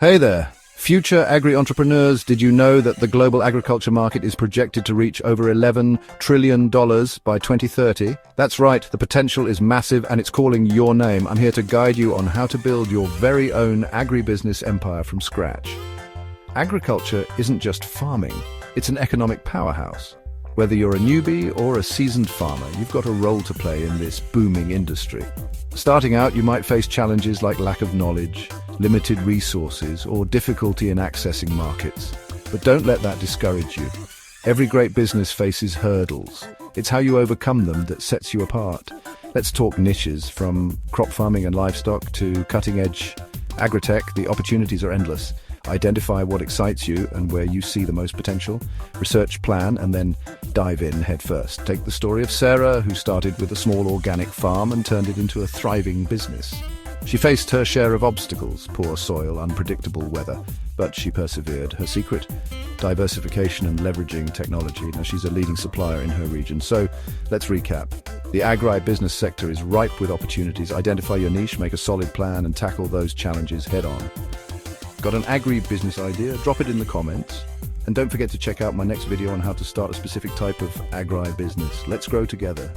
Hey there, future agri-entrepreneurs. Did you know that the global agriculture market is projected to reach over $11 trillion by 2030? That's right, the potential is massive and it's calling your name. I'm here to guide you on how to build your very own agribusiness empire from scratch. Agriculture isn't just farming, it's an economic powerhouse. Whether you're a newbie or a seasoned farmer, you've got a role to play in this booming industry. Starting out, you might face challenges like lack of knowledge, limited resources, or difficulty in accessing markets. But don't let that discourage you. Every great business faces hurdles. It's how you overcome them that sets you apart. Let's talk niches, from crop farming and livestock to cutting-edge agritech. The opportunities are endless. Identify what excites you and where you see the most potential. Research, plan, and then dive in head first. Take the story of Sarah, who started with a small organic farm and turned it into a thriving business. She faced her share of obstacles: poor soil, unpredictable weather, but she persevered. Her secret? Diversification and leveraging technology. Now, she's a leading supplier in her region. So let's recap. The agri-business sector is ripe with opportunities. Identify your niche, make a solid plan, and tackle those challenges head on. Got an agri-business idea? Drop it in the comments. And don't forget to check out my next video on how to start a specific type of agri-business. Let's grow together.